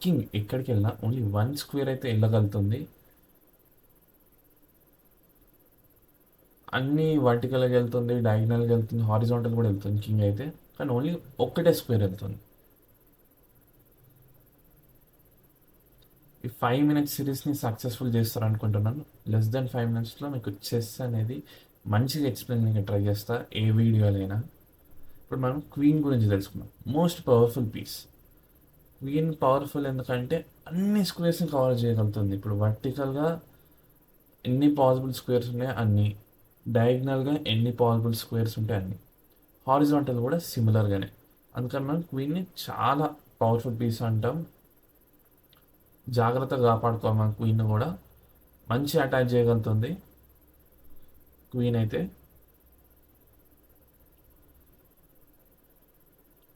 King ఎక్కడికి వెళ్ళినా only one square అయితే వెళ్ళగలుగుతుంది. అన్నీ వర్టికల్గా వెళ్తుంది, డయాగ్నల్గా వెళ్తుంది, హారిజాంటల్ కూడా వెళ్తుంది కింగ్ అయితే. కానీ ఓన్లీ ఒక్కటే స్క్వేర్ వెళ్తుంది. ఈ 5 minutes సిరీస్ని సక్సెస్ఫుల్ చేస్తారు అనుకుంటున్నాను. లెస్ దెన్ 5 minutesలో మీకు చెస్ అనేది మంచిగా ఎక్స్ప్లెయిన్ చేయడానికి ట్రై చేస్తా ఏ వీడియోలో అయినా. ఇప్పుడు మనం క్వీన్ గురించి తెలుసుకుందాం. Most powerful piece queen. Powerful ఎందుకంటే అన్ని స్క్వేర్స్ని కవర్ చేయగలుగుతుంది. ఇప్పుడు వర్టికల్గా ఎన్ని పాసిబుల్ స్క్వేర్స్ ఉన్నాయో అన్ని, డయాగ్నల్గా ఎన్ని పాసిబుల్ స్క్వేర్స్ ఉంటాయి అన్ని, హారిజాంటల్ కూడా సిమిలర్గానే. అందుకని మనం క్వీన్ని చాలా పవర్ఫుల్ పీస్ అంటాం. జాగ్రత్తగా కాపాడుకోవాలి మన క్వీన్ కూడా. మంచి అటాక్ చేయగలుగుతుంది క్వీన్ అయితే.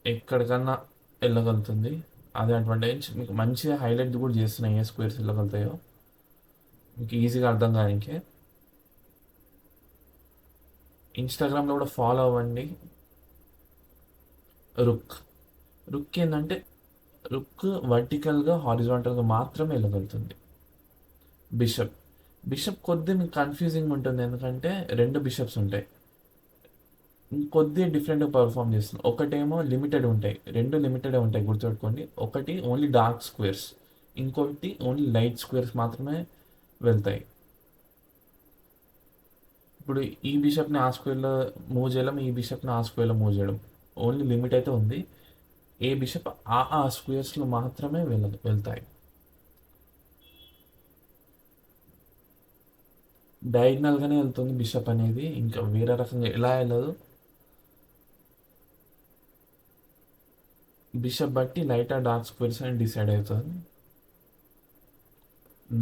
ఎక్కడికన్నా వెళ్ళగలుగుతుంది. అదే అడ్వాంటేజ్. మీకు మంచిగా హైలైట్ కూడా చేస్తున్నాయి ఏ స్క్వేర్స్ వెళ్ళగలుగుతాయో మీకు ఈజీగా అర్థం కానికే. ఇన్స్టాగ్రామ్లో కూడా ఫాలో అవ్వండి. రుక్ రుక్ ఏంటంటే రుక్ వర్టికల్గా హారిజాంటల్గా మాత్రమే వెళ్ళగలుగుతుంది. బిషప్ బిషప్ కొద్ది మీకు కన్ఫ్యూజింగ్ ఉంటుంది, ఎందుకంటే 2 బిషప్స్ ఉంటాయి. కొద్దిగా డిఫరెంట్గా పర్ఫామ్ చేస్తుంది. ఒకటేమో లిమిటెడ్ ఉంటాయి, 2 లిమిటెడ్ ఉంటాయి గుర్తుపెట్టుకోండి. ఒకటి ఓన్లీ డార్క్ స్క్వేర్స్, ఇంకొకటి ఓన్లీ లైట్ స్క్వేర్స్ మాత్రమే వెళ్తాయి. ఇప్పుడు ఈ బిషప్ని ఆ స్క్వేర్లో మూవ్ చేయడం, ఈ బిషప్ని ఆ స్క్వేర్లో మూవ్ చేయడం, ఓన్లీ లిమిట్ అయితే ఉంది. ఏ బిషప్ ఆ స్క్వేర్స్లో మాత్రమే వెళ్తాయి. డయాగ్నల్గానే వెళ్తుంది బిషప్ అనేది, ఇంకా వేరే రకంగా ఎలా వెళ్ళదు. బిషప్ బట్టి లైట్ ఆ డార్క్ స్క్వేర్స్ అని డిసైడ్ అవుతుంది.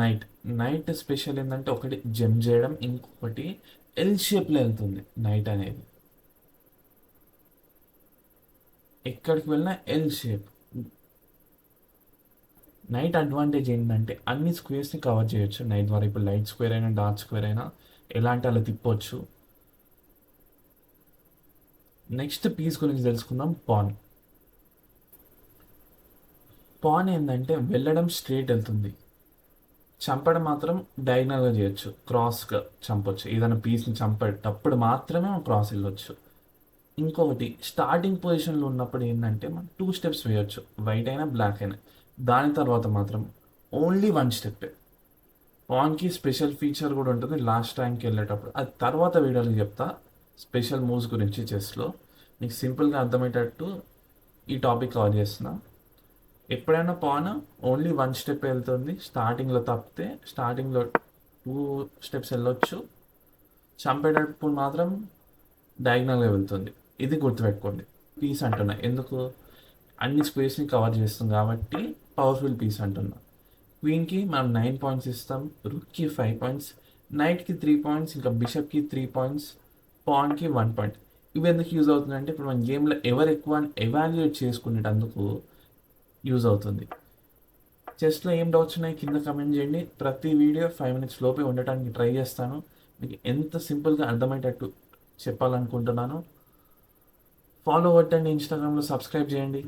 నైట్ నైట్ స్పెషల్ ఏంటంటే ఒకటి జంప్ చేయడం, ఇంకొకటి ఎల్ షేప్లో వెళ్తుంది నైట్ అనేది. ఎక్కడికి వెళ్ళినా ఎల్ షేప్. నైట్ అడ్వాంటేజ్ ఏంటంటే అన్ని స్క్వేర్స్ని కవర్ చేయొచ్చు నైట్ ద్వారా. ఇప్పుడు లైట్ స్క్వేర్ అయినా డార్క్ స్క్వేర్ అయినా ఎలా అంటే అలా తిప్పొచ్చు. నెక్స్ట్ పీస్ గురించి తెలుసుకుందాం. పాన్. పాన్ ఏంటంటే వెళ్ళడం స్ట్రేట్ వెళ్తుంది, చంపడం మాత్రం డయాగ్నల్గా చేయొచ్చు, క్రాస్గా చంపొచ్చు. ఏదైనా పీస్ని చంపేటప్పుడు మాత్రమే క్రాస్ వెళ్ళొచ్చు. ఇంకొకటి స్టార్టింగ్ పొజిషన్లో ఉన్నప్పుడు ఏంటంటే మనం 2 steps వేయొచ్చు, వైట్ అయినా బ్లాక్ అయినా. దాని తర్వాత మాత్రం ఓన్లీ 1 step. పాన్కి స్పెషల్ ఫీచర్ కూడా ఉంటుంది లాస్ట్ ర్యాంక్కి వెళ్ళేటప్పుడు, అది తర్వాత వీడియోలో చెప్తా. స్పెషల్ మూవ్స్ గురించి చెస్లో నీకు సింపుల్గా అర్థమయ్యేటట్టు ఈ టాపిక్ కవర్ చేస్తున్నా. ఎప్పుడైనా పాన్ ఓన్లీ 1 step వెళ్తుంది స్టార్టింగ్లో, తప్పితే స్టార్టింగ్లో 2 steps వెళ్ళొచ్చు, చంపేటప్పుడు మాత్రం డయాగ్నల్గా వెళ్తుంది. ఇది గుర్తుపెట్టుకోండి. పీస్ అంటున్నా ఎందుకు, అన్ని స్పేస్ని కవర్ చేస్తుంది కాబట్టి పవర్ఫుల్ పీస్ అంటున్నా. క్వీన్కి మనం 9 points ఇస్తాం, రుక్కి 5 points, నైట్కి 3 points, ఇంకా బిషప్కి 3 points, పాన్కి 1 point. ఇవి ఎందుకు యూజ్ అవుతుందంటే ఇప్పుడు మన గేమ్లో ఎవరు ఎక్కువ ఎవాల్యుయేట్ చేసుకునేటందుకు యూజ్ అవుతుంది. చెస్లో ఏం డౌట్స్ ఉన్నాయి కింద కమెంట్ చేయండి. ప్రతి వీడియో 5 minutes లోపే ఉండటానికి ట్రై చేస్తాను. మీకు ఎంత సింపుల్గా అర్థమయ్యేటట్టు చెప్పాలనుకుంటున్నాను. ఫాలో కొట్టండి, ఇన్స్టాగ్రామ్లో సబ్స్క్రైబ్ చేయండి.